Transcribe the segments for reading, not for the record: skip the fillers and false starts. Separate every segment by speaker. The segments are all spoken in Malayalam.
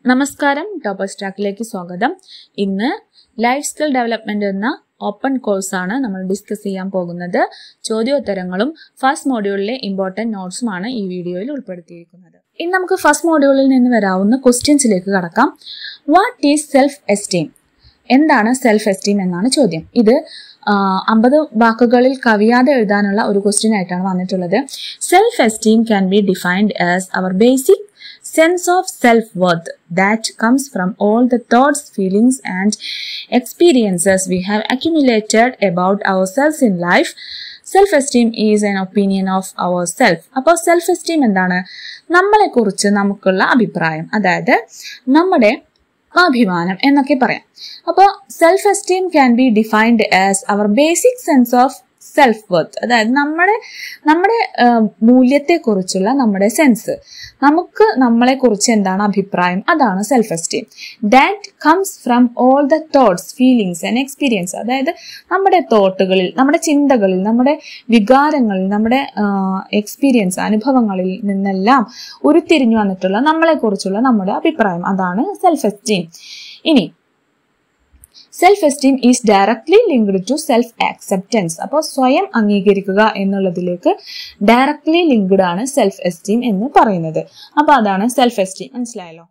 Speaker 1: നമസ്കാരം, ടോപ്പർ സ്റ്റാക്കിലേക്ക് സ്വാഗതം. ഇന്ന് ലൈഫ് സ്കിൽ ഡെവലപ്മെന്റ് എന്ന ഓപ്പൺ കോഴ്സാണ് നമ്മൾ ഡിസ്കസ് ചെയ്യാൻ പോകുന്നത്. ചോദ്യോത്തരങ്ങളും ഫസ്റ്റ് മോഡ്യൂളിലെ ഇമ്പോർട്ടൻറ്റ് നോട്ട്സുമാണ് ഈ വീഡിയോയിൽ ഉൾപ്പെടുത്തിയിരിക്കുന്നത്. ഇനി നമുക്ക് ഫസ്റ്റ് മോഡ്യൂളിൽ നിന്ന് വരാവുന്ന ക്വസ്റ്റ്യൻസിലേക്ക് കടക്കാം. What is self esteem? എന്താണ് സെൽഫ് എസ്റ്റീം എന്നാണ് ചോദ്യം. ഇത് 50 വാക്കുകളിൽ കവിയാതെ എഴുതാനുള്ള ഒരു ക്വസ്റ്റ്യൻ ആയിട്ടാണ് വന്നിട്ടുള്ളത്. Self esteem can be defined as our basic sense of self-worth that comes from all the thoughts, feelings and experiences we have accumulated about ourselves in life. Self-esteem is an opinion of ourself. അപ്പോൾ self-esteem എന്താണ്? നമ്മളെ കുറിച്ച് നമുക്കുള്ള അഭിപ്രായം, അതായത് നമ്മുടെ അഭിമാനം എന്നൊക്കെ പറയാം. അപ്പോൾ self esteem can be defined as our basic sense of self worth, അതായത് നമ്മുടെ മൂല്യത്തെക്കുറിച്ചുള്ള നമ്മുടെ സെൻസ്, നമുക്ക് നമ്മളെ കുറിച്ച് എന്താണ് അഭിപ്രായം, അതാണ് self esteem. That comes from all the thoughts, feelings and experience, അതായത് നമ്മുടെ തോട്ടുകളിൽ, നമ്മുടെ ചിന്തകളിൽ, നമ്മുടെ വികാരങ്ങളിൽ, നമ്മുടെ എക്സ്പീരിയൻസ്, അനുഭവങ്ങളിൽ നിന്നെല്ലാം ഉരുത്തിരിഞ്ഞു വന്നിട്ടുള്ള നമ്മളെ കുറിച്ചുള്ള നമ്മുടെ അഭിപ്രായം, അതാണ് സെൽഫ് എസ്റ്റീം. ഇനി self esteem is directly linked to self acceptance. അപ്പോൾ സ്വയം അംഗീകരിക്കുക എന്നുള്ളതിലേക്ക് ഡയറക്ട്ലി ലിങ്ക്ഡ് ആണ് സെൽഫ് എസ്റ്റീം എന്ന് പറയുന്നത്. അപ്പോൾ അതാണ് സെൽഫ് എസ്റ്റീം. മനസ്സിലായല്ലോ.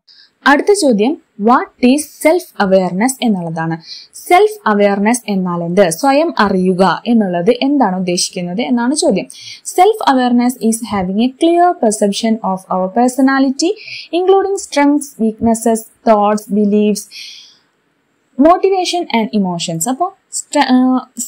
Speaker 1: അടുത്ത ചോദ്യം, വാട്ട് ഈസ് സെൽഫ് അവെയർനെസ് എന്നുള്ളതാണ്. സെൽഫ് അവെയർനെസ് എന്നാൽ എന്ത്? സ്വയം അറിയുക എന്നുള്ളത് എന്താണ് ഉദ്ദേശിക്കുന്നത് എന്നാണ് ചോദ്യം. Self awareness is having a clear perception of our personality including strengths, weaknesses, thoughts, beliefs, motivation and emotions. അപ്പോൾ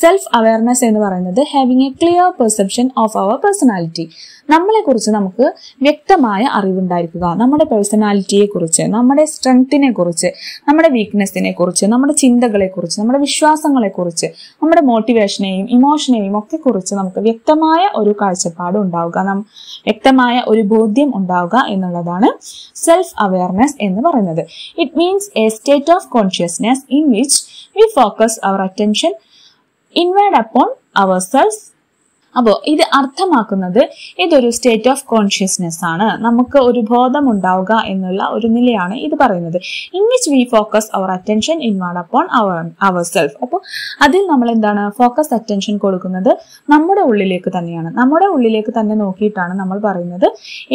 Speaker 1: സെൽഫ് അവെയർനെസ് എന്ന് പറയുന്നത് having a clear perception of our personality, നമ്മളെ കുറിച്ച് നമുക്ക് വ്യക്തമായ അറിവുണ്ടായിരിക്കുക, നമ്മുടെ പേഴ്സണാലിറ്റിയെ കുറിച്ച്, നമ്മുടെ സ്ട്രെങ്ത്തിനെ കുറിച്ച്, നമ്മുടെ വീക്ക്നെസ്സിനെ കുറിച്ച്, നമ്മുടെ ചിന്തകളെ കുറിച്ച്, നമ്മുടെ വിശ്വാസങ്ങളെ കുറിച്ച്, നമ്മുടെ മോട്ടിവേഷനെയും ഇമോഷനെയും ഒക്കെ കുറിച്ച് നമുക്ക് വ്യക്തമായ ഒരു കാഴ്ചപ്പാട് ഉണ്ടാവുക, വ്യക്തമായ ഒരു ബോധ്യം ഉണ്ടാവുക എന്നുള്ളതാണ് സെൽഫ് അവെയർനെസ് എന്ന് പറയുന്നത്. It means A state of consciousness in which we focus our attention inward upon ourselves. അപ്പോൾ ഇത് അർത്ഥമാക്കുന്നത് ഇതൊരു സ്റ്റേറ്റ് ഓഫ് കോൺഷ്യസ്നെസ് ആണ്, നമുക്ക് ഒരു ബോധം ഉണ്ടാവുക എന്നുള്ള ഒരു നിലയാണ് ഇത് പറയുന്നത്. In which we focus our attention inward upon our self. അപ്പോൾ അതിൽ നമ്മൾ എന്താണ് ഫോക്കസ് അറ്റൻഷൻ കൊടുക്കുന്നത്? നമ്മുടെ ഉള്ളിലേക്ക് തന്നെയാണ്. നമ്മുടെ ഉള്ളിലേക്ക് തന്നെ നോക്കിയിട്ടാണ് നമ്മൾ പറയുന്നത്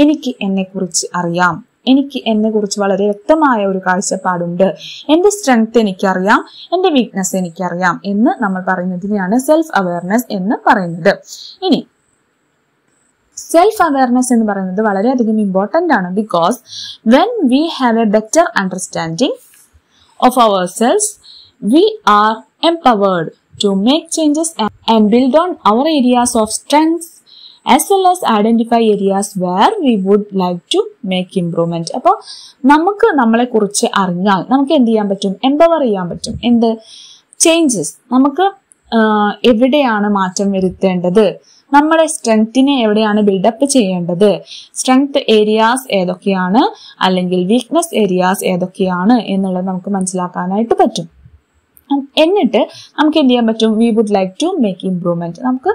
Speaker 1: എനിക്ക് എന്നെക്കുറിച്ച് അറിയാം, എനിക്ക് എന്നെ കുറിച്ച് വളരെ വ്യക്തമായ ഒരു കാഴ്ചപ്പാടുണ്ട്, എന്റെ സ്ട്രെങ്ത് എനിക്കറിയാം, എന്റെ വീക്ക്നെസ് എനിക്കറിയാം എന്ന് നമ്മൾ പറയുന്നതിനെയാണ് സെൽഫ് അവെയർനെസ് എന്ന് പറയുന്നത്. ഇനി സെൽഫ് അവെയർനെസ് എന്ന് പറയുന്നത് വളരെയധികം ഇമ്പോർട്ടന്റ് ആണ്. Because when we have a better understanding of our selves we are empowered to make changes and build on our areas of strength as well as identify areas where we would like to make improvement. അപ്പോൾ നമുക്ക് നമ്മളെ കുറിച്ച് അറിഞ്ഞാൽ നമുക്ക് എന്ത് ചെയ്യാൻ പറ്റും? എംപവർ ചെയ്യാൻ പറ്റും. എന്ത് ചേഞ്ചസ്, നമുക്ക് എവിടെയാണ് മാറ്റം വരുത്തേണ്ടത്, നമ്മുടെ സ്ട്രെങ്ത്തിനെ എവിടെയാണ് ബിൽഡപ്പ് ചെയ്യേണ്ടത്, സ്ട്രെങ്ത് ഏരിയാസ് ഏതൊക്കെയാണ് അല്ലെങ്കിൽ വീക്ക്നെസ് ഏരിയാസ് ഏതൊക്കെയാണ് എന്നുള്ളത് നമുക്ക് മനസ്സിലാക്കാനായിട്ട് പറ്റും. എന്നിട്ട് നമുക്ക് എന്ത് ചെയ്യാൻ പറ്റും? We would like to make improvement, നമുക്ക്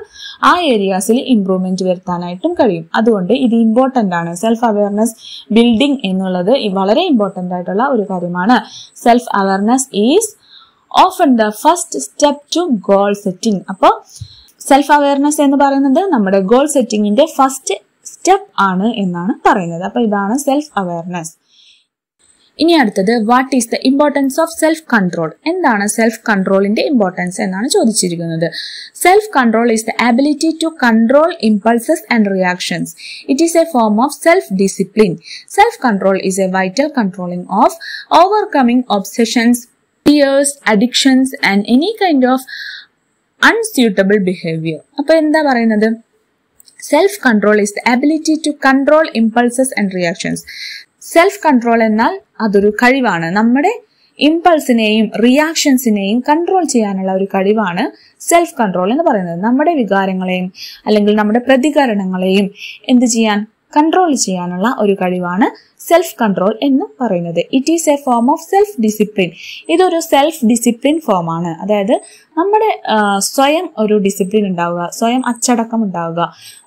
Speaker 1: ആ ഏരിയാസിൽ ഇംപ്രൂവ്മെന്റ് വരുത്താനായിട്ടും കഴിയും. അതുകൊണ്ട് ഇത് ഇമ്പോർട്ടന്റ് ആണ്. സെൽഫ് അവെയർനെസ് ബിൽഡിംഗ് എന്നുള്ളത് വളരെ ഇമ്പോർട്ടന്റ് ആയിട്ടുള്ള ഒരു കാര്യമാണ്. Self awareness is often the first step to goal setting. അപ്പോൾ സെൽഫ് അവെയർനെസ് എന്ന് പറയുന്നത് നമ്മുടെ ഗോൾ സെറ്റിംഗിന്റെ ഫസ്റ്റ് സ്റ്റെപ്പ് ആണ് എന്നാണ് പറയുന്നത്. അപ്പൊ ഇതാണ് സെൽഫ് അവെയർനെസ്. ഇനി അടുത്തത്, what is the importance of self control? എന്താണ് സെൽഫ് കൺട്രോളിന്റെ ഇമ്പോർട്ടൻസ് എന്നാണ് ചോദിച്ചിരിക്കുന്നത്. Self control is the ability to control impulses and reactions. It is a form of self discipline. Self control is a vital controlling of overcoming obsessions, fears, addictions and any kind of unsuitable behaviour. അപ്പൊ എന്താ പറയുന്നത്? Self control is the ability to control impulses and reactions. Self control എന്നാൽ അതൊരു കഴിവാണ്. നമ്മുടെ ഇമ്പൾസിനെയും റിയാക്ഷൻസിനെയും കൺട്രോൾ ചെയ്യാനുള്ള ഒരു കഴിവാണ് സെൽഫ് കൺട്രോൾ എന്ന് പറയുന്നത്. നമ്മുടെ വികാരങ്ങളെയും അല്ലെങ്കിൽ നമ്മുടെ പ്രതികരണങ്ങളെയും എന്ത് ചെയ്യാൻ? കൺട്രോൾ ചെയ്യാനുള്ള ഒരു കഴിവാണ് സെൽഫ് കൺട്രോൾ എന്ന് പറയുന്നത്. It is a form of self discipline. ഇതൊരു സെൽഫ് ഡിസിപ്ലിൻ ഫോം ആണ്. അതായത് നമ്മുടെ സ്വയം ഒരു ഡിസിപ്ലിൻ ഉണ്ടാവുക, സ്വയം അച്ചടക്കം ഉണ്ടാവുക.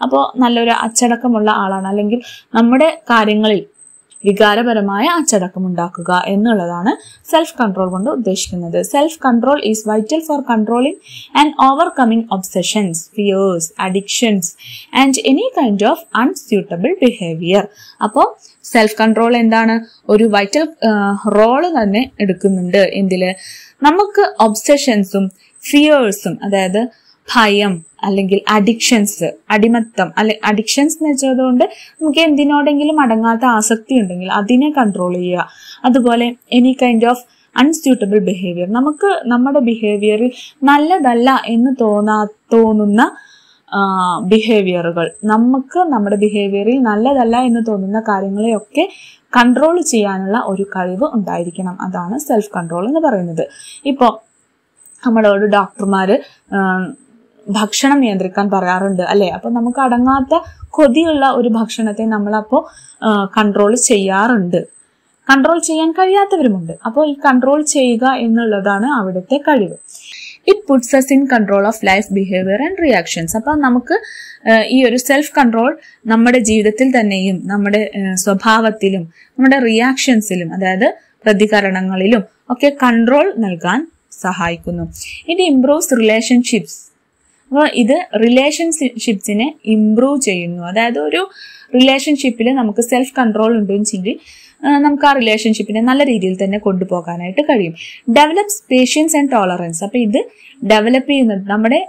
Speaker 1: അപ്പോൾ നല്ലൊരു അച്ചടക്കമുള്ള ആളാണ്, അല്ലെങ്കിൽ നമ്മുടെ കാര്യങ്ങളിൽ വികാരപരമായ അച്ചടക്കം ഉണ്ടാക്കുക എന്നുള്ളതാണ് സെൽഫ് കൺട്രോൾ കൊണ്ട് ഉദ്ദേശിക്കുന്നത്. Self control is vital four controlling and overcoming obsessions, fears, addictions and any kind of unsuitable behaviour. അപ്പോൾ സെൽഫ് കൺട്രോൾ എന്താണ്? ഒരു വൈറ്റൽ റോള് തന്നെ എടുക്കുന്നുണ്ട്. എന്തില്? നമുക്ക് ഒബ്സഷൻസും ഫിയേഴ്സും, അതായത് ഭയം അല്ലെങ്കിൽ അഡിക്ഷൻസ്, അടിമത്തം അഡിക്ഷൻസ് എന്ന് വെച്ചതുകൊണ്ട് നമുക്ക് എന്തിനോടെങ്കിലും അടങ്ങാത്ത ആസക്തി ഉണ്ടെങ്കിൽ അതിനെ കൺട്രോൾ ചെയ്യുക. അതുപോലെ any kind of unsuitable behaviour, നമുക്ക് നമ്മുടെ ബിഹേവിയറിൽ നല്ലതല്ല എന്ന് തോന്നുന്ന ബിഹേവിയറുകൾ, നമുക്ക് നമ്മുടെ ബിഹേവിയറിൽ നല്ലതല്ല എന്ന് തോന്നുന്ന കാര്യങ്ങളെയൊക്കെ കൺട്രോൾ ചെയ്യാനുള്ള ഒരു കഴിവ് ഉണ്ടായിരിക്കണം. അതാണ് സെൽഫ് കൺട്രോൾ എന്ന് പറയുന്നത്. ഇപ്പോൾ നമ്മളോട് ഡോക്ടർമാര് ഭക്ഷണം നിയന്ത്രിക്കാൻ പറയാറുണ്ട് അല്ലെ? അപ്പൊ നമുക്ക് അടങ്ങാത്ത കൊതിയുള്ള ഒരു ഭക്ഷണത്തെ നമ്മളപ്പോൾ കൺട്രോൾ ചെയ്യാറുണ്ട്. കൺട്രോൾ ചെയ്യാൻ കഴിയാത്തവരുമുണ്ട്. അപ്പോൾ ഈ കൺട്രോൾ ചെയ്യുക എന്നുള്ളതാണ് അവിടുത്തെ കഴിവ്. It puts us in control of life behavior and reactions. അപ്പൊ നമുക്ക് ഈ ഒരു സെൽഫ് കൺട്രോൾ നമ്മുടെ ജീവിതത്തിൽ തന്നെയും നമ്മുടെ സ്വഭാവത്തിലും നമ്മുടെ റിയാക്ഷൻസിലും, അതായത് പ്രതികരണങ്ങളിലും ഒക്കെ കൺട്രോൾ നൽകാൻ സഹായിക്കുന്നു. It improves relationships. അപ്പോൾ ഇത് റിലേഷൻഷിപ്സിനെ ഇംപ്രൂവ് ചെയ്യുന്നു. അതായത് ഒരു റിലേഷൻഷിപ്പിൽ നമുക്ക് സെൽഫ് കൺട്രോൾ ഉണ്ടെങ്കിൽ നമുക്ക് ആ റിലേഷൻഷിപ്പിനെ നല്ല രീതിയിൽ തന്നെ കൊണ്ടുപോകാനായിട്ട് കഴിയും. Develops patience and tolerance. അപ്പൊ ഇത് ഡെവലപ്പ് ചെയ്യുന്നത് നമ്മുടെ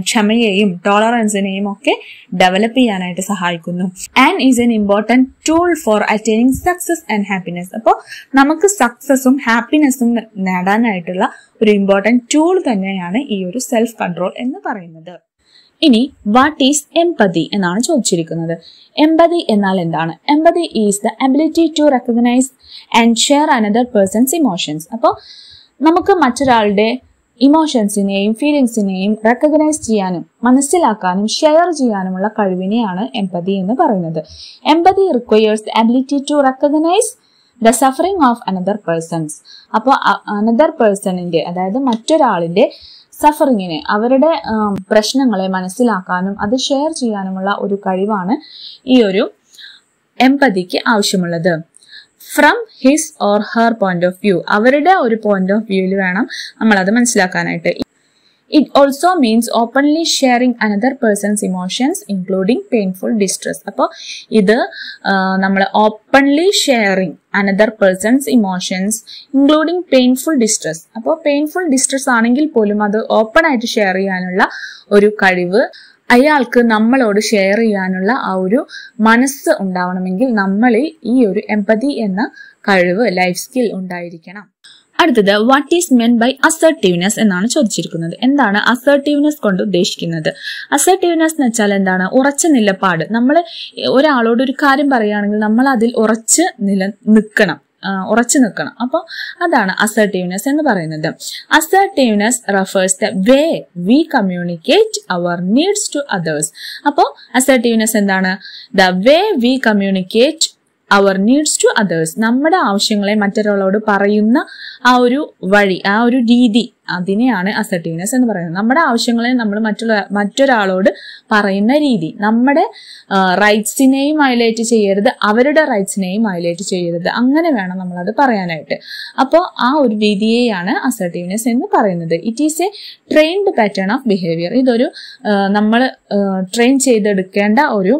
Speaker 1: ക്ഷമയെയും ടോളറൻസിനെയും ഒക്കെ ഡെവലപ്പ് ചെയ്യാനായിട്ട് സഹായിക്കുന്നു. And is an important tool for attaining success and happiness. അപ്പോൾ നമുക്ക് സക്സസും ഹാപ്പിനെസ്സും നേടാനായിട്ടുള്ള ഒരു ഇമ്പോർട്ടൻറ്റ് ടൂൾ തന്നെയാണ് ഈ ഒരു സെൽഫ് കൺട്രോൾ എന്ന് പറയുന്നത്. ഇനി വാട്ട് ഈസ് എംപതി എന്നാണ് ചോദിച്ചിരിക്കുന്നത്. എംപതി എന്നാൽ എന്താണ്? Empathy is the ability to recognise and share another person's emotions. അപ്പോൾ നമുക്ക് മറ്റൊരാളുടെ ഇമോഷൻസിനെയും ഫീലിങ്സിനെയും റെക്കഗ്നൈസ് ചെയ്യാനും മനസ്സിലാക്കാനും ഷെയർ ചെയ്യാനുമുള്ള കഴിവിനെയാണ് എംപതി എന്ന് പറയുന്നത്. Empathy requires the ability to recognise the suffering of another person's. അപ്പോൾ അനദർ പേഴ്സണിന്റെ, അതായത് മറ്റൊരാളിന്റെ സഫറിങ്ങിനെ, അവരുടെ പ്രശ്നങ്ങളെ മനസ്സിലാക്കാനും അത് ഷെയർ ചെയ്യാനുമുള്ള ഒരു കഴിവാണ് ഈ ഒരു എംപതിക്ക് ആവശ്യമുള്ളത്. From his or her point of view, അവരുടെ ഒരു പോയിന്റ് ഓഫ് വ്യൂവിൽ വേണം നമ്മൾ അത് മനസ്സിലാക്കാനായിട്ട്. It also means openly sharing another person's emotions, including painful distress. അപ്പോൾ ഇത് നമ്മൾ openly sharing another person's emotions including painful distress. അപ്പോൾ പെയിൻഫുൾ ഡിസ്ട്രെസ് ആണെങ്കിൽ പോലും അത് ഓപ്പൺ ആയിട്ട് ഷെയർ ചെയ്യാനുള്ള ഒരു കഴിവ്, അയാൾക്ക് നമ്മളോട് ഷെയർ ചെയ്യാനുള്ള ആ ഒരു മനസ്സ് ഉണ്ടാവണമെങ്കിൽ നമ്മളിൽ ഈ ഒരു എംപതി എന്ന കഴിവ്, ലൈഫ് സ്കിൽ ഉണ്ടായിരിക്കണം. അടുത്തത് what is meant by assertiveness എന്നാണ് ചോദിച്ചിരിക്കുന്നത്. എന്താണ് അസർട്ടീവ്നെസ് കൊണ്ട് ഉദ്ദേശിക്കുന്നത്? അസർട്ടീവ്നെസ് എന്ന് വെച്ചാൽ എന്താണ്? ഉറച്ച നിലപാട്. നമ്മൾ ഒരാളോട് ഒരു കാര്യം പറയുകയാണെങ്കിൽ നമ്മൾ അതിൽ ഉറച്ചു നിൽക്കണം. അപ്പോൾ അതാണ് അസർട്ടീവ്നെസ് എന്ന് പറയുന്നത്. Assertiveness refers the way we communicate our needs to others. അപ്പോൾ അസർട്ടീവ്നെസ് എന്താണ്? The way we communicate our needs to others. നമ്മുടെ ആവശ്യങ്ങളെ മറ്റൊരാളോട് പറയുന്ന ആ ഒരു വഴി, ആ ഒരു രീതി, അതിനെയാണ് അസർട്ടീവ്നെസ് എന്ന് പറയുന്നത്. നമ്മുടെ ആവശ്യങ്ങളെ നമ്മൾ മറ്റൊരാളോട് പറയുന്ന രീതി, നമ്മുടെ റൈറ്റ്സിനെയും വയലേറ്റ് ചെയ്യരുത്, അവരുടെ റൈറ്റ്സിനെയും വയലേറ്റ് ചെയ്യരുത്, അങ്ങനെ വേണം നമ്മളത് പറയാനായിട്ട്. അപ്പോൾ ആ ഒരു രീതിയെയാണ് അസർട്ടീവ്നെസ് എന്ന് പറയുന്നത്. It is a trained pattern of behaviour. ഇതൊരു നമ്മൾ ട്രെയിൻ ചെയ്തെടുക്കേണ്ട ഒരു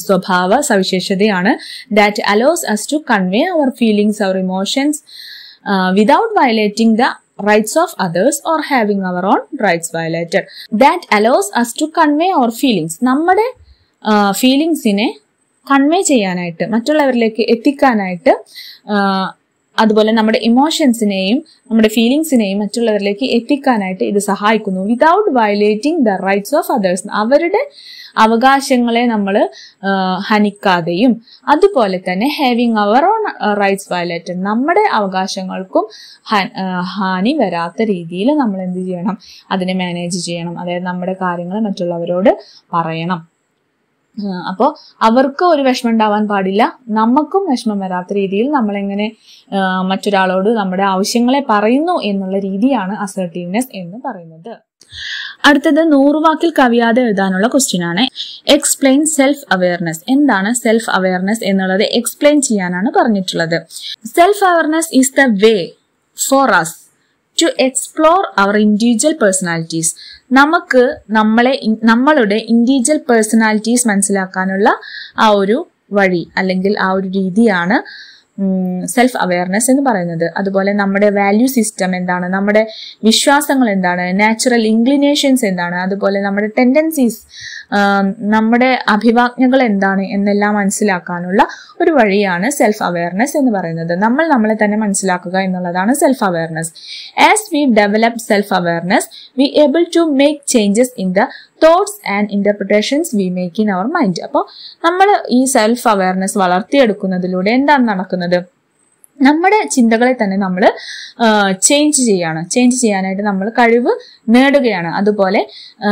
Speaker 1: സ്വഭാവ സവിശേഷതയാണ്. That allows us to convey our feelings, our emotions without violating the rights of others or having our own rights violated. That allows us to convey our feelings. നമ്മുടെ ഫീലിങ്സിനെ കൺവേ ചെയ്യാനായിട്ട്, മറ്റുള്ളവരിലേക്ക് എത്തിക്കാനായിട്ട്, അതുപോലെ നമ്മുടെ ഇമോഷൻസിനെയും നമ്മുടെ ഫീലിങ്സിനെയും മറ്റുള്ളവരിലേക്ക് എത്തിക്കാനായിട്ട് ഇത് സഹായിക്കുന്നു. Without violating the rights of others, അവരുടെ അവകാശങ്ങളെ നമ്മൾ ഹനിക്കാതെയും, അതുപോലെ തന്നെ having our own rights violated, നമ്മുടെ അവകാശങ്ങൾക്കും ഹാനി വരാത്ത രീതിയിൽ നമ്മൾ എന്ത് ചെയ്യണം? അതിനെ മാനേജ് ചെയ്യണം. അതായത് നമ്മുടെ കാര്യങ്ങൾ മറ്റുള്ളവരോട് പറയണം. അപ്പോൾ അവർക്ക് ഒരു വിഷമം ഉണ്ടാവാൻ പാടില്ല, നമുക്കും വിഷമം വരാത്ത രീതിയിൽ നമ്മളെങ്ങനെ മറ്റൊരാളോട് നമ്മുടെ ആവശ്യങ്ങളെ പറയുന്നു എന്നുള്ള രീതിയാണ് അസർട്ടീവ്നെസ് എന്ന് പറയുന്നത്. അടുത്തത് 100 വാക്കിൽ കവിയാതെ എഴുതാനുള്ള ക്വസ്റ്റ്യൻ ആണ്. Explain self awareness. എന്താണ് സെൽഫ് അവയർനെസ് എന്നുള്ളത് എക്സ്പ്ലെയിൻ ചെയ്യാനാണ് പറഞ്ഞിട്ടുള്ളത്. Self awareness is the way for us to explore our individual personalities. നമുക്ക് നമ്മളുടെ ഇൻഡിവിജ്വൽ പേഴ്സണാലിറ്റീസ് മനസ്സിലാക്കാനുള്ള ആ ഒരു വഴി അല്ലെങ്കിൽ ആ ഒരു രീതിയാണ് സെൽഫ് അവയർനെസ് എന്ന് പറയുന്നത്. അതുപോലെ നമ്മുടെ വാല്യൂ സിസ്റ്റം എന്താണ്, നമ്മുടെ വിശ്വാസങ്ങൾ എന്താണ്, നാച്ചുറൽ ഇൻക്ലിനേഷൻസ് എന്താണ്, അതുപോലെ നമ്മുടെ ടെൻഡൻസീസ്, നമ്മുടെ അഭിവാജ്ഞകൾ എന്താണ് എന്നെല്ലാം മനസ്സിലാക്കാനുള്ള ഒരു വഴിയാണ് സെൽഫ് അവയർനെസ് എന്ന് പറയുന്നത്. നമ്മളെ തന്നെ മനസ്സിലാക്കുക എന്നുള്ളതാണ് self awareness. As we develop self awareness we able to make changes in the thoughts and interpretations we make in our mind. അപ്പോൾ നമ്മൾ ഈ സെൽഫ് അവയർനെസ് വളർത്തിയെടുക്കുന്നതിലൂടെ എന്താണ് നടക്കുന്നത്? നമ്മുടെ ചിന്തകളെ തന്നെ നമ്മൾ ചേഞ്ച് ചെയ്യാനായിട്ട് നമ്മൾ കഴിവ് നേടുകയാണ്. അതുപോലെ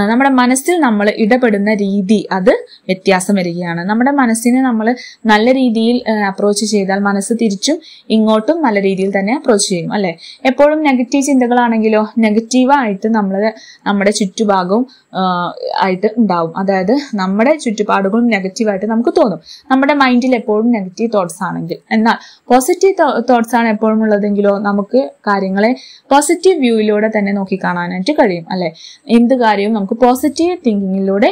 Speaker 1: നമ്മുടെ മനസ്സിൽ നമ്മൾ ഇടപെടുന്ന രീതി അത് വ്യത്യാസം വരികയാണ്. നമ്മുടെ മനസ്സിനെ നമ്മൾ നല്ല രീതിയിൽ അപ്രോച്ച് ചെയ്താൽ മനസ്സ് തിരിച്ചും ഇങ്ങോട്ടും നല്ല രീതിയിൽ തന്നെ അപ്രോച്ച് ചെയ്യും അല്ലെ. എപ്പോഴും നെഗറ്റീവ് ചിന്തകളാണെങ്കിലോ നെഗറ്റീവായിട്ട് നമ്മുടെ ചുറ്റുഭാഗവും ആയിട്ട് ഉണ്ടാവും. അതായത് നമ്മുടെ ചുറ്റുപാടുകളും നെഗറ്റീവായിട്ട് നമുക്ക് തോന്നും നമ്മുടെ മൈൻഡിൽ എപ്പോഴും നെഗറ്റീവ് തോട്ട്സ് ആണെങ്കിൽ. എന്നാൽ പോസിറ്റീവ് തോട്ട്സ് ആണ് എപ്പോഴും ഉള്ളതെങ്കിലോ നമുക്ക് കാര്യങ്ങളെ പോസിറ്റീവ് വ്യൂയിലൂടെ തന്നെ നോക്കി കാണാനായിട്ട് കഴിയും അല്ലെ. എന്ത് കാര്യവും നമുക്ക് പോസിറ്റീവ് തിങ്കിങ്ങിലൂടെ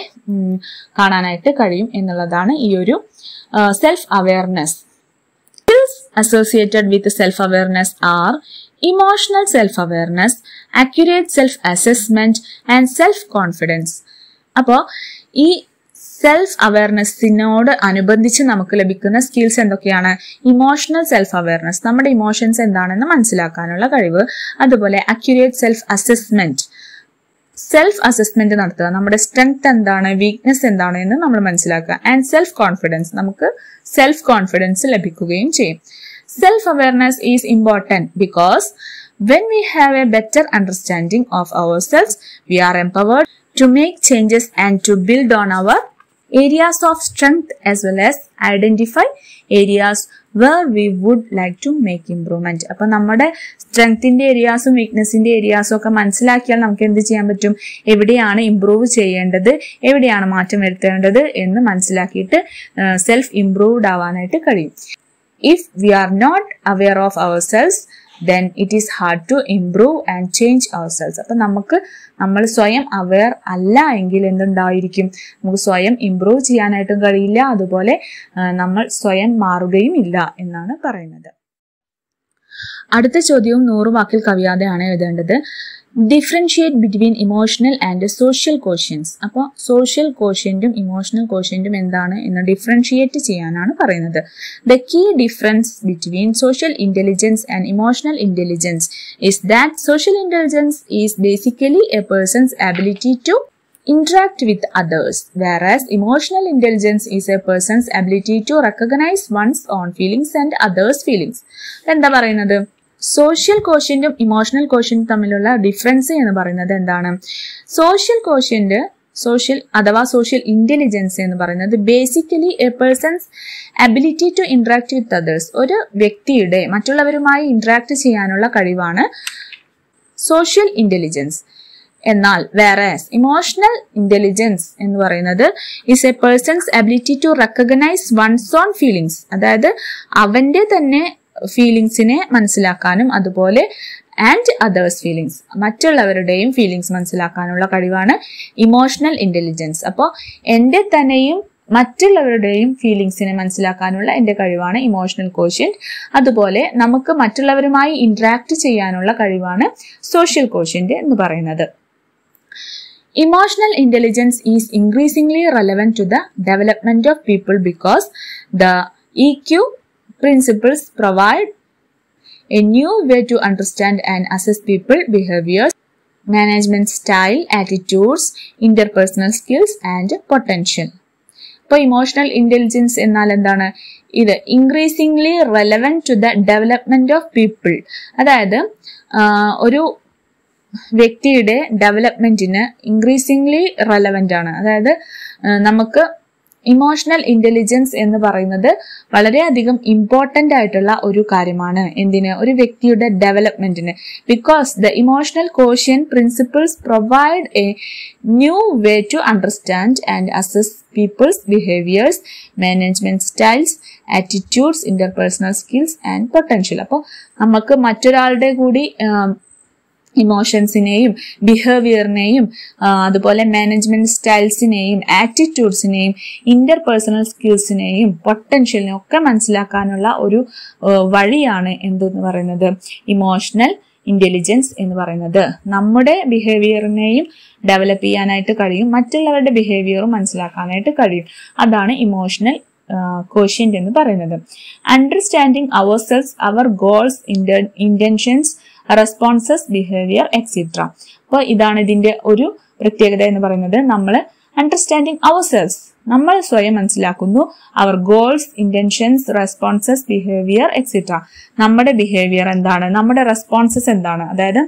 Speaker 1: കാണാനായിട്ട് കഴിയും എന്നുള്ളതാണ് ഈ ഒരു self awareness. Skills associated with self awareness are emotional self awareness, accurate self assessment and self confidence. അപ്പോൾ ഈ സെൽഫ് അവയർനെസ്സിനോട് അനുബന്ധിച്ച് നമുക്ക് ലഭിക്കുന്ന സ്കിൽസ് എന്തൊക്കെയാണ്? ഇമോഷണൽ സെൽഫ് അവയർനെസ്, നമ്മുടെ ഇമോഷൻസ് എന്താണെന്ന് മനസ്സിലാക്കാനുള്ള കഴിവ്. അതുപോലെ അക്യുറേറ്റ് സെൽഫ് അസസ്മെന്റ് നടത്തുക, നമ്മുടെ സ്ട്രെങ്ത് എന്താണ്, വീക്ക്നെസ് എന്താണ് എന്ന് നമ്മൾ മനസ്സിലാക്കുക. ആൻഡ് സെൽഫ് കോൺഫിഡൻസ്, നമുക്ക് സെൽഫ് കോൺഫിഡൻസ് ലഭിക്കുകയും ചെയ്യും. Self awareness is important because when we have a better understanding of ourselves, we are empowered to make changes and to build on our areas of strength as well as identify areas where we would like to make improvement. അപ്പോൾ നമ്മുടെ സ്ട്രെങ്ത്തിന്റെ ഏരിയാസും വീക്ക്നെസിന്റെ ഏരിയാസും ഒക്കെ മനസ്സിലാക്കിയാൽ നമുക്ക് എന്ത് ചെയ്യാൻ പറ്റും? എവിടെയാണ് ഇംപ്രൂവ് ചെയ്യേണ്ടത്, എവിടെയാണ് മാറ്റം വരുത്തേണ്ടത് എന്ന് മനസ്സിലാക്കിയിട്ട് സെൽഫ് ഇംപ്രൂവ്ഡ് ആവാനായിട്ട് കഴിയും. If we are not aware of ourselves, then it is hard to improve and change ourselves. അപ്പൊ നമ്മൾ സ്വയം അവെയർ അല്ല എങ്കിൽ എന്തുണ്ടായിരിക്കും? നമുക്ക് സ്വയം ഇംപ്രൂവ് ചെയ്യാനായിട്ടും കഴിയില്ല, അതുപോലെ നമ്മൾ സ്വയം മാറുകയും ഇല്ല എന്നാണ് പറയുന്നത്. അടുത്ത ചോദ്യവും 100 വാക്കിൽ കവിയാതെയാണ് എഴുതേണ്ടത്. Differentiate between emotional and social quotients. അപ്പോൾ സോഷ്യൽ കോഷ്യന്റും ഇമോഷണൽ കോഷ്യന്റും എന്താണ് എന്ന് ഡിഫറൻഷിയേറ്റ് ചെയ്യാനാണ് പറയുന്നത്. The key difference between social intelligence and emotional intelligence is that social intelligence is basically a person's ability to interact with others, whereas emotional intelligence is a person's ability to recognize one's own feelings and others' feelings. എന്താ പറയുന്നത്? സോഷ്യൽ കോഷ്യന്റും ഇമോഷണൽ കോഷ്യന്റും തമ്മിലുള്ള ഡിഫറൻസ് എന്ന് പറയുന്നത് എന്താണ്? സോഷ്യൽ കോഷ്യന്റ്, അഥവാ സോഷ്യൽ ഇന്റലിജൻസ് എന്ന് പറയുന്നത് basically a person's ability to interact with others. ഒരു വ്യക്തിയുടെ മറ്റുള്ളവരുമായി ഇന്ററാക്ട് ചെയ്യാനുള്ള കഴിവാണ് സോഷ്യൽ ഇന്റലിജൻസ്. എന്നാൽ വേറെസ് ഇമോഷണൽ ഇന്റലിജൻസ് എന്ന് പറയുന്നത് is a person's ability to recognise one's own feelings. അതായത് അവന്റെ തന്നെ ഫീലിങ്സിനെ മനസ്സിലാക്കാനും അതുപോലെ ആൻഡ് അതേഴ്സ് ഫീലിങ്സ്, മറ്റുള്ളവരുടെയും ഫീലിങ്സ് മനസ്സിലാക്കാനുള്ള കഴിവാണ് ഇമോഷണൽ ഇന്റലിജൻസ്. അപ്പോൾ എന്റെ തന്നെയും മറ്റുള്ളവരുടെയും ഫീലിങ്സിനെ മനസ്സിലാക്കാനുള്ള എന്റെ കഴിവാണ് ഇമോഷണൽ കോഷ്യന്റ്. അതുപോലെ നമുക്ക് മറ്റുള്ളവരുമായി ഇന്ററാക്ട് ചെയ്യാനുള്ള കഴിവാണ് സോഷ്യൽ കോഷ്യന്റ് എന്ന് പറയുന്നത്. Emotional intelligence is increasingly relevant to the development of people because the EQ principles provide a new way to understand and assess people behaviors, management style, attitudes, interpersonal skills and potential. ഇപ്പോൾ ഇമോഷണൽ ഇന്റലിജൻസ് എന്നാൽ എന്താണ്? ഇത് increasingly relevant to the development of people. അതായത് ഒരു വ്യക്തിയുടെ ഡെവലപ്മെന്റിന് ഇൻക്രീസിംഗ്ലി റെലവന്റ് ആണ്. അതായത് നമുക്ക് ഇമോഷണൽ ഇന്റലിജൻസ് എന്ന് പറയുന്നത് വളരെയധികം ഇമ്പോർട്ടന്റ് ആയിട്ടുള്ള ഒരു കാര്യമാണ്. എന്തിന്? ഒരു വ്യക്തിയുടെ ഡെവലപ്മെന്റിന്. Because the emotional quotient principles provide a new way to understand and assess peoples behaviours, management styles, attitudes, interpersonal skills and potential. അപ്പോൾ നമുക്ക് മറ്റൊരാളുടെ കൂടി ഇമോഷൻസിനെയും ബിഹേവിയറിനെയും അതുപോലെ മാനേജ്മെന്റ് സ്റ്റൈൽസിനെയും ആറ്റിറ്റ്യൂഡ്സിനെയും ഇന്റർപേഴ്സണൽ സ്കിൽസിനെയും പൊട്ടൻഷ്യലിനെയും ഒക്കെ മനസ്സിലാക്കാനുള്ള ഒരു വഴിയാണ് എന്തെന്ന് പറയുന്നത് ഇമോഷണൽ ഇന്റലിജൻസ് എന്ന് പറയുന്നത്. നമ്മുടെ ബിഹേവിയറിനെയും ഡെവലപ്പ് ചെയ്യാനായിട്ട് കഴിയും, മറ്റുള്ളവരുടെ ബിഹേവിയറും മനസ്സിലാക്കാനായിട്ട് കഴിയും. അതാണ് ഇമോഷണൽ കോഷ്യന്റ് എന്ന് പറയുന്നത്. Understanding ourselves, our goals, intentions, responses, behaviour etcetera. അപ്പോൾ ഇതാണ് ഇതിന്റെ ഒരു പ്രത്യേകത എന്ന് പറയുന്നത്. നമ്മൾ അണ്ടർസ്റ്റാൻഡിങ് അവർസെൽസ്, നമ്മൾ സ്വയം മനസ്സിലാക്കുന്നു. Our goals, intentions, responses, behaviour etcetera. നമ്മുടെ ബിഹേവിയർ എന്താണ്, നമ്മുടെ റെസ്പോൺസസ് എന്താണ്, അതായത്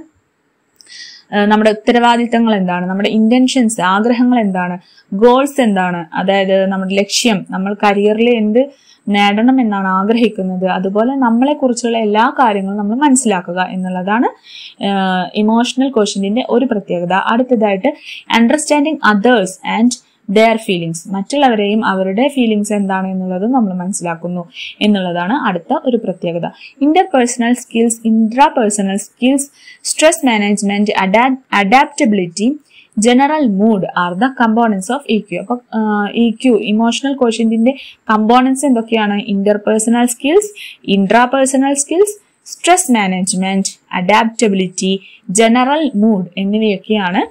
Speaker 1: നമ്മുടെ ഉത്തരവാദിത്തങ്ങൾ എന്താണ്, നമ്മുടെ ഇന്റൻഷൻസ്, ആഗ്രഹങ്ങൾ എന്താണ്, ഗോൾസ് എന്താണ്, അതായത് നമ്മുടെ ലക്ഷ്യം, നമ്മൾ കരിയറിൽ എന്ത് നേടണം എന്നാണ് ആഗ്രഹിക്കുന്നത്, അതുപോലെ നമ്മളെ കുറിച്ചുള്ള എല്ലാ കാര്യങ്ങളും നമ്മൾ മനസ്സിലാക്കുക എന്നുള്ളതാണ് ഇമോഷണൽ കോഷ്യന്റിന്റെ ഒരു പ്രത്യേകത. അടുത്തതായിട്ട് understanding others and their feelings, മറ്റുള്ളവരെയും അവരുടെ ഫീലിങ്സ് എന്താണ് എന്നുള്ളത് നമ്മൾ മനസ്സിലാക്കുന്നു എന്നുള്ളതാണ് അടുത്ത ഒരു പ്രത്യേകത. Interpersonal skills, intrapersonal skills, stress management, adaptability, general mood are the components of EQ. അപ്പൊ ഇക്യു ഇമോഷണൽ കോഷ്യന്റിന്റെ കമ്പോണൻസ് എന്തൊക്കെയാണ്? Interpersonal skills, intrapersonal skills, stress management, adaptability, general mood എന്നിവയൊക്കെയാണ്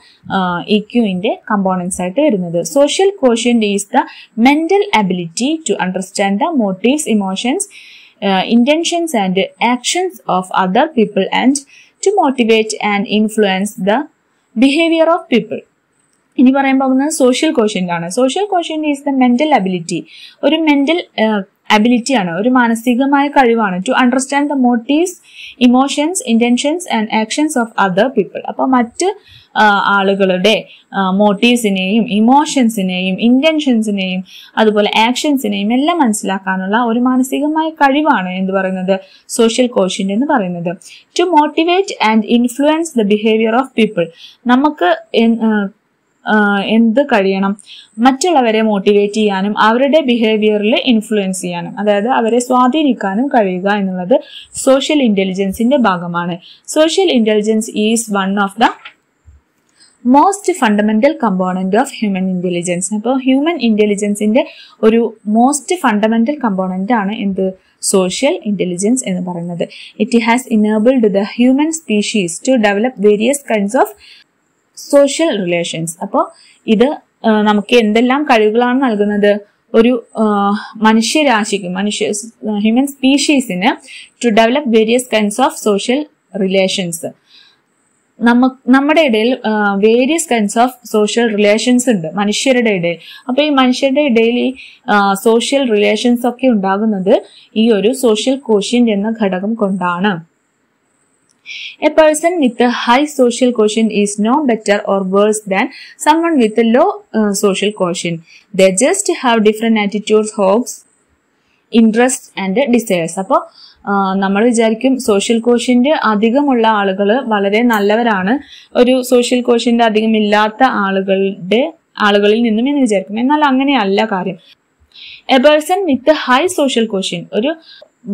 Speaker 1: ഇക്യുവിന്റെ കമ്പോണൻസ് ആയിട്ട് വരുന്നത്. Social quotient is the mental ability to understand the motives, emotions, intentions and actions of other people and to motivate and influence the behavior of people. ഇനി പറയാൻ പോകുന്നത് സോഷ്യൽ കോഷ്യന്റ് ആണ്. Social quotient is the mental ability, ഒരു മെന്റൽ അബിലിറ്റി ആണ്, ഒരു മാനസികമായ കഴിവാണ്. To understand the motives, emotions, intentions and actions of other people. അപ്പൊ മറ്റ് ആളുകളുടെ മോട്ടീവ്സിനെയും ഇമോഷൻസിനെയും ഇന്റൻഷൻസിനെയും അതുപോലെ ആക്ഷൻസിനെയും എല്ലാം മനസ്സിലാക്കാനുള്ള ഒരു മാനസികമായ കഴിവാണ് എന്ത് പറയുന്നത് സോഷ്യൽ കോഷ്യന്റ് എന്ന് പറയുന്നത്. To motivate and influence the behaviour of people. നമുക്ക് എന്ത് കഴിയണം? മറ്റുള്ളവരെ മോട്ടിവേറ്റ് ചെയ്യാനും അവരുടെ ബിഹേവിയറിൽ ഇൻഫ്ലുവൻസ് ചെയ്യാനും, അതായത് അവരെ സ്വാധീനിക്കാനും കഴിയുക എന്നുള്ളത് സോഷ്യൽ ഇന്റലിജൻസിന്റെ ഭാഗമാണ്. Social intelligence is one of the most fundamental component of human intelligence. അപ്പോൾ ഹ്യൂമൻ ഇന്റലിജൻസിന്റെ ഒരു മോസ്റ്റ് ഫണ്ടമെന്റൽ കമ്പോണന്റ് ആണ് എന്ത് സോഷ്യൽ ഇന്റലിജൻസ് എന്ന് പറയുന്നത്. It has enabled the human species to develop various kinds of social relations. അപ്പോൾ ഇത് നമുക്ക് എന്തെല്ലാം കഴിവുകളാണ് നൽകുന്നത്? ഒരു മനുഷ്യരാശിക്ക് ഹ്യൂമൻ സ്പീഷീസിന് to develop various kinds of social relations. നമ്മുടെ ഇടയിൽ various kinds of social relations ഉണ്ട് മനുഷ്യരുടെ ഇടയിൽ. അപ്പൊ ഈ മനുഷ്യരുടെ ഇടയിൽ ഈ സോഷ്യൽ റിലേഷൻസ് ഒക്കെ ഉണ്ടാകുന്നത് ഈ ഒരു സോഷ്യൽ കോഷ്യന്റ് എന്ന ഘടകം കൊണ്ടാണ്. A person with a high social quotient is no better or worse than someone with a low social quotient. They just have different attitudes, hopes, interests and desires. അപ്പോൾ നമ്മൾ വിചാരിക്കും സോഷ്യൽ കോഷ്യന്റ് അധികമുള്ള ആളുകൾ വളരെ നല്ലവരാണ്, ഒരു സോഷ്യൽ കോഷ്യന്റ് അധികം ഇല്ലാത്ത ആളുകളിൽ നിന്നും എന്ന് വിചാരിക്കും. എന്നാൽ അങ്ങനെയല്ല കാര്യം. A person with high social quotient, ഒരു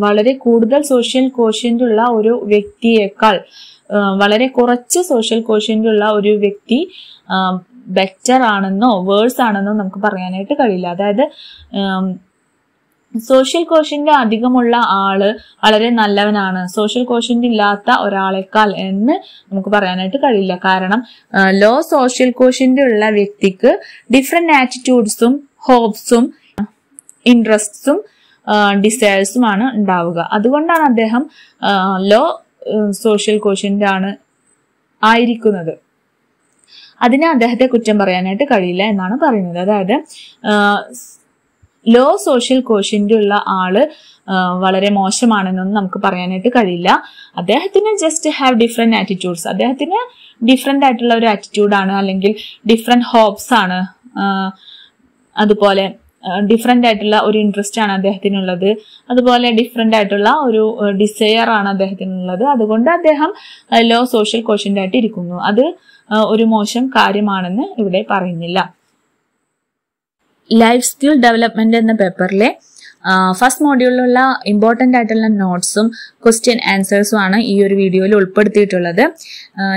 Speaker 1: വളരെ കൂടുതൽ സോഷ്യൽ കോഷ്യന്റ് ഉള്ള ഒരു വ്യക്തിയേക്കാൾ വളരെ കുറച്ച് സോഷ്യൽ കോഷ്യന്റ് ഉള്ള ഒരു വ്യക്തി ബെറ്റർ ആണെന്നോ വേഴ്സ് ആണെന്നോ നമുക്ക് പറയാനായിട്ട് കഴിയില്ല. അതായത് സോഷ്യൽ കോഷ്യന്റ് അധികമുള്ള ആള് വളരെ നല്ലവനാണ്, സോഷ്യൽ കോഷ്യന്റ് ഇല്ലാത്ത ഒരാളെക്കാൾ എന്ന് നമുക്ക് പറയാനായിട്ട് കഴിയില്ല. കാരണം ലോ സോഷ്യൽ കോഷ്യന്റ് ഉള്ള വ്യക്തിക്ക് ഡിഫറെന്റ് ആറ്റിറ്റ്യൂഡ്സും ഹോപ്സും ഇൻട്രസ്റ്റ്സും ഡിസയേഴ്സുമാണ് ഉണ്ടാവുക. അതുകൊണ്ടാണ് അദ്ദേഹം ലോ സോഷ്യൽ കോഷ്യന്റ് ആണ് ആയിരിക്കുന്നത്. അതിനെ അദ്ദേഹത്തെ കുറ്റം പറയാനായിട്ട് കഴിയില്ല എന്നാണ് പറയുന്നത്. അതായത് ലോ സോഷ്യൽ കോഷ്യന്റ് ഉള്ള ആള് വളരെ മോശമാണെന്നൊന്നും നമുക്ക് പറയാനായിട്ട് കഴിയില്ല. അദ്ദേഹത്തിന് ജസ്റ്റ് ഹാവ് ഡിഫറെന്റ് ആറ്റിറ്റ്യൂഡ്സ്, അദ്ദേഹത്തിന് ഡിഫറെന്റ് ആയിട്ടുള്ള ഒരു ആറ്റിറ്റ്യൂഡാണ്, അല്ലെങ്കിൽ ഡിഫറെന്റ് ഹോപ്സ് ആണ്, അതുപോലെ ഡിഫറെൻ്റ് ആയിട്ടുള്ള ഒരു ഇൻട്രസ്റ്റ് ആണ് അദ്ദേഹത്തിനുള്ളത്. അതുപോലെ ഡിഫറെൻ്റ് ആയിട്ടുള്ള ഒരു ഡിസയർ ആണ് അദ്ദേഹത്തിനുള്ളത്. അതുകൊണ്ട് അദ്ദേഹം ലോ സോഷ്യൽ ക്വോഷ്യൻ്റ് ആയിട്ട് ഇരിക്കുന്നു. അത് ഒരു മോശം കാര്യമാണെന്ന് ഇവിടെ പറയുന്നില്ല. ലൈഫ് സ്കിൽ ഡെവലപ്മെന്റ് എന്ന പേപ്പറിലെ ഫസ്റ്റ് മോഡ്യൂളിലുള്ള ഇമ്പോർട്ടൻ്റ് ആയിട്ടുള്ള നോട്ട്സും ക്വസ്റ്റ്യൻ ആൻസേഴ്സും ആണ് ഈ ഒരു വീഡിയോയിൽ ഉൾപ്പെടുത്തിയിട്ടുള്ളത്.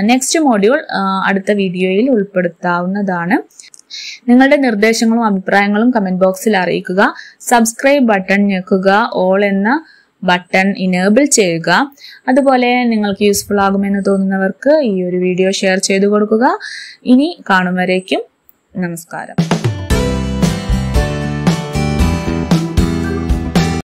Speaker 1: നെക്സ്റ്റ് മോഡ്യൂൾ അടുത്ത വീഡിയോയിൽ ഉൾപ്പെടുത്താവുന്നതാണ്. നിങ്ങളുടെ നിർദ്ദേശങ്ങളും അഭിപ്രായങ്ങളും കമന്റ് ബോക്സിൽ അറിയിക്കുക. സബ്സ്ക്രൈബ് ബട്ടൺ ഞെക്കുക. ഓൾ എന്ന ബട്ടൺ ഇനേബിൾ ചെയ്യുക. അതുപോലെ നിങ്ങൾക്ക് യൂസ്ഫുൾ ആകുമെന്ന് തോന്നുന്നവർക്ക് ഈ ഒരു വീഡിയോ ഷെയർ ചെയ്തു കൊടുക്കുക. ഇനി കാണും വരേക്കും നമസ്കാരം.